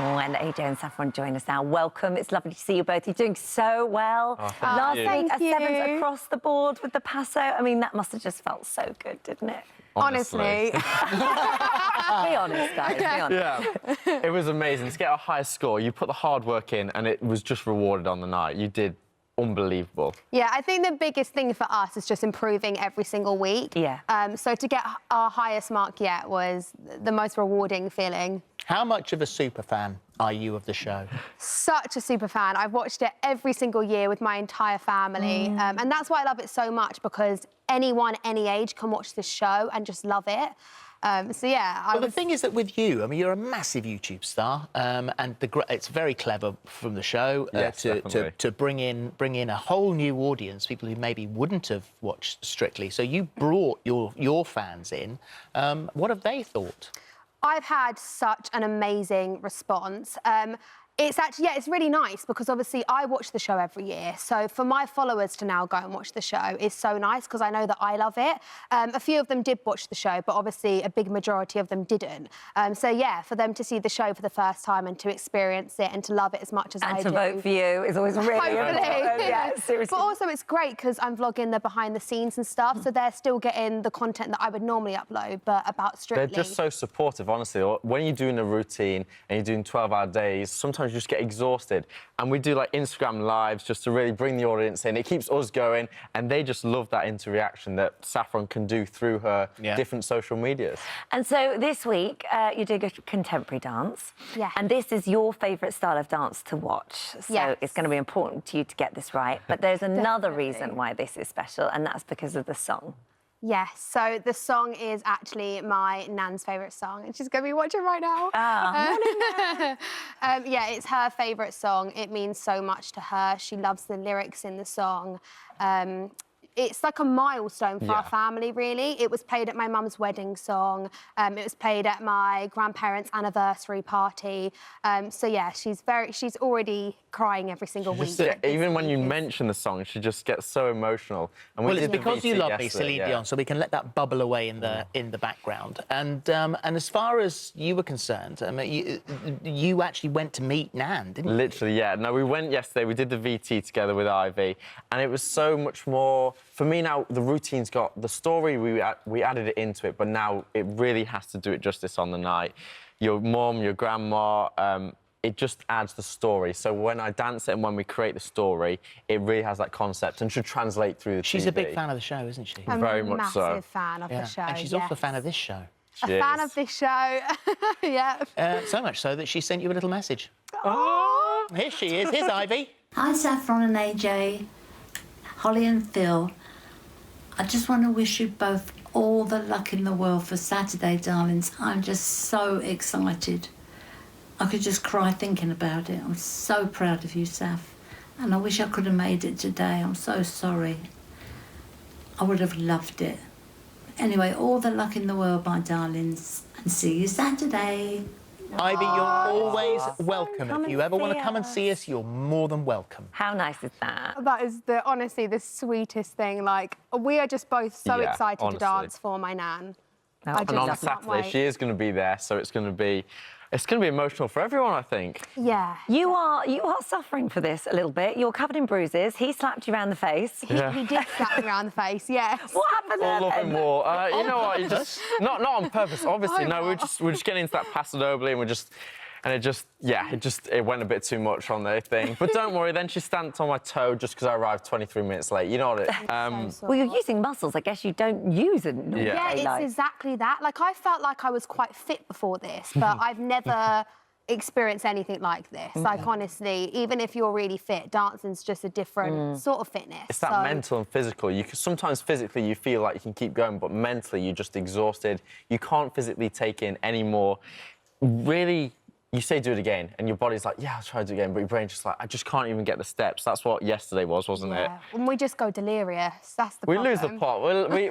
Oh, and AJ and Saffron join us now. Welcome. It's lovely to see you both. You're doing so well. Last week, a sevens across the board with the Paso. I mean, that must have just felt so good, didn't it? Honestly. Be honest, guys. Be honest. Yeah, it was amazing. To get a high score, you put the hard work in and it was just rewarded on the night. You did unbelievable. Yeah, I think the biggest thing for us is just improving every single week. Yeah. So to get our highest mark yet was the most rewarding feeling. How much of a super fan are you of the show? Such a super fan. I've watched it every single year with my entire family. And that's why I love it so much, because anyone, any age can watch this show and just love it. So, yeah, The thing is that with you, I mean, you're a massive YouTube star, and it's very clever from the show to bring in a whole new audience, people who maybe wouldn't have watched Strictly. So you brought your fans in. What have they thought? I've had such an amazing response. It's actually, it's really nice because obviously I watch the show every year. So for my followers to now go and watch the show is so nice because I know that I love it. A few of them did watch the show, but obviously a big majority of them didn't. So yeah, for them to see the show for the first time and to experience it and to love it as much as I do. And to vote for you is always really important. Yeah, seriously. But also it's great because I'm vlogging the behind the scenes and stuff, so they're still getting the content that I would normally upload, but about Strictly. They're just so supportive, honestly. When you're doing a routine and you're doing 12-hour days, sometimes you just get exhausted. And we do, like, Instagram lives just to really bring the audience in. It keeps us going, and they just love that interaction that Saffron can do through her different social medias. And so this week, you're doing a contemporary dance. Yeah. And this is your favourite style of dance to watch. So it's going to be important to you to get this right. But there's another reason why this is special, and that's because of the song. Yes, so the song is actually my nan's favourite song, and she's going to be watching right now. Yeah, it's her favourite song. It means so much to her. She loves the lyrics in the song. It's like a milestone for our family, really. It was played at my mum's wedding song. It was played at my grandparents' anniversary party. So yeah, she's already crying every single week. Even when you mention the song, she just gets so emotional. And Well, it's because you love me, Celine Dion, so we can let that bubble away in the background. And as far as you were concerned, I mean, you actually went to meet Nan, didn't you? Literally, yeah. No, we went yesterday. We did the VT together with Ivy, and it was so much more. For me now, the routine's got the story. We added it into it, but now it really has to do it justice on the night. Your mum, your grandma. It just adds the story. So when I dance it and when we create the story, it really has that concept and should translate through the She's TV. a big fan of the show, isn't she? Very much so. I'm a massive fan of the show, And she's also a fan of this show. A fan of this show, yeah. So much so that she sent you a little message. Oh! Here she is. Here's Ivy. Hi, Saffron and AJ, Holly and Phil. I just want to wish you both all the luck in the world for Saturday, darlings. I'm just so excited. I could just cry thinking about it. I'm so proud of you, Saf. And I wish I could have made it today. I'm so sorry. I would have loved it. Anyway, all the luck in the world, my darlings. And see you Saturday. Ivy, you're always welcome. If you ever want to come and see us, you're more than welcome. How nice is that? That is honestly the sweetest thing. Like, we are just both so excited to dance for my nan. And on Saturday, she is going to be there, so it's going to be emotional for everyone, I think. Yeah. You are suffering for this a little bit. You're covered in bruises. He slapped you around the face. He did slap me around the face, yes. What happened there? All love and war. You know what? You just not on purpose, obviously. No, we're just getting into that Paso Doble, and it went a bit too much on the thing. But don't worry, then she stamped on my toe just because I arrived 23 minutes late. You know what it... Well, you're using muscles, I guess you don't use it. Yeah, it's exactly that. Like, I felt like I was quite fit before this, but I've never experienced anything like this. Like, honestly, even if you're really fit, dancing's just a different sort of fitness. It's that mental and physical. Sometimes physically you feel like you can keep going, but mentally you're just exhausted. You can't physically take in any more. Really... You say do it again, and your body's like, yeah, I'll try to do it again, but your brain's just like, I just can't even get the steps. That's what yesterday was, wasn't it? And we just go delirious. That's the problem. We lose the plot.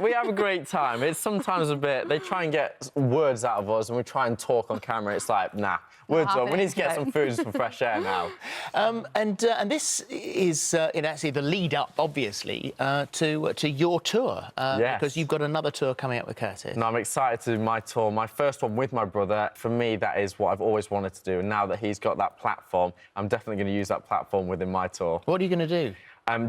We have a great time. It's sometimes a bit... They try and get words out of us, and we try and talk on camera. It's like, nah, words on. We need to get some food and some fresh air now. And this is actually the lead-up, obviously, to your tour. Because you've got another tour coming up with Curtis. No, I'm excited to do my tour. My first one with my brother. For me, that is what I've always wanted wanted to do. And now that he's got that platform, I'm definitely going to use that platform within my tour. What are you going to do?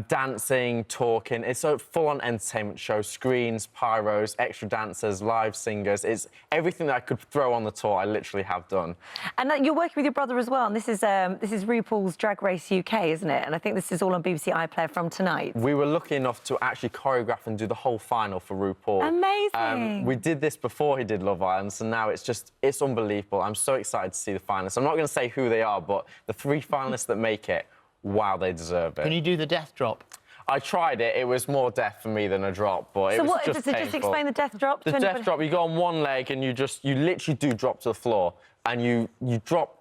Dancing, talking. It's a full-on entertainment show. Screens, pyros, extra dancers, live singers. It's everything that I could throw on the tour, I literally have done. And you're working with your brother as well, and this is RuPaul's Drag Race UK, isn't it? And I think this is all on BBC iPlayer from tonight. We were lucky enough to actually choreograph and do the whole final for RuPaul. Amazing. We did this before he did Love Island, so now it's unbelievable. I'm so excited to see the finalists. I'm not going to say who they are, but the 3 finalists that make it, wow, they deserve it. Can you do the death drop? I tried it. It was more death for me than a drop, but it was just painful. Just explain the death drop. The death drop, you go on one leg and you literally do drop to the floor, and you drop.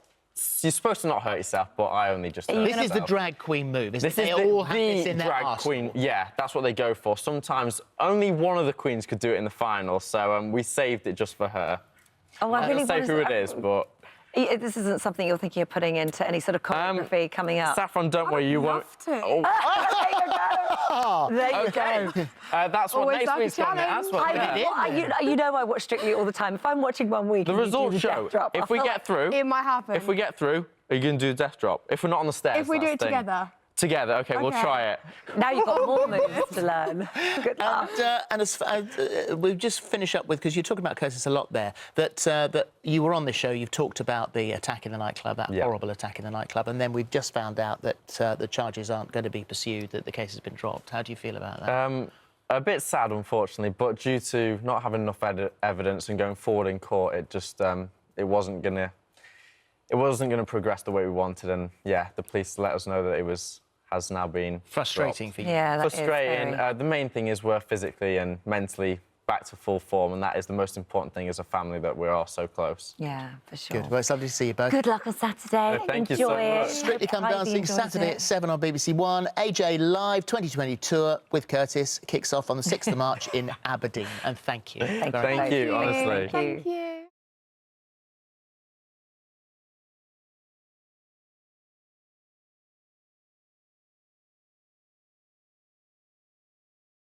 You're supposed to not hurt yourself, but I only just hurt This is the myself. drag queen move, isn't This it? is They all have this the in their drag arsenal. queen. Yeah, that's what they go for. Sometimes only one of the queens could do it in the final, so we saved it just for her. Oh, I really I'll say who it is, but... This isn't something you're thinking of putting into any sort of choreography coming up. Saffron, don't worry, you won't. To. Oh. There you go. That's what Always next like a week's going to challenge. That's what You know I watch Strictly all the time. If I'm watching one week, the and you do results the show. death drop, If we get through, It might happen. if we get through, are you going to do the death drop? If we're not on the stairs, If we do that's it the thing. together. Together, okay, we'll Okay. try it. Now you've got more moves to learn. Good luck. And we've just finished up with, because you're talking about Curtis a lot there, that you were on this show, you've talked about the attack in the nightclub, that horrible attack in the nightclub, and then we've just found out that the charges aren't going to be pursued, that the case has been dropped. How do you feel about that? A bit sad, unfortunately, but due to not having enough evidence and going forward in court, it just it wasn't going to progress the way we wanted, and yeah, the police let us know that it has now been Frustrating dropped. for you. Yeah, that is Frustrating. very- The main thing is we're physically and mentally back to full form, and that is the most important thing as a family, that we're all so close. Yeah, for sure. Good. Well, it's lovely to see you both. Good luck on Saturday. Thank you Enjoy so it. much. Strictly Come Hope Ivy Dancing, enjoys Saturday it. at 7 on BBC One. AJ Live 2020 tour with Curtis kicks off on the 6th of March in Aberdeen. And thank you. Thank Thank you, honestly. Thank you.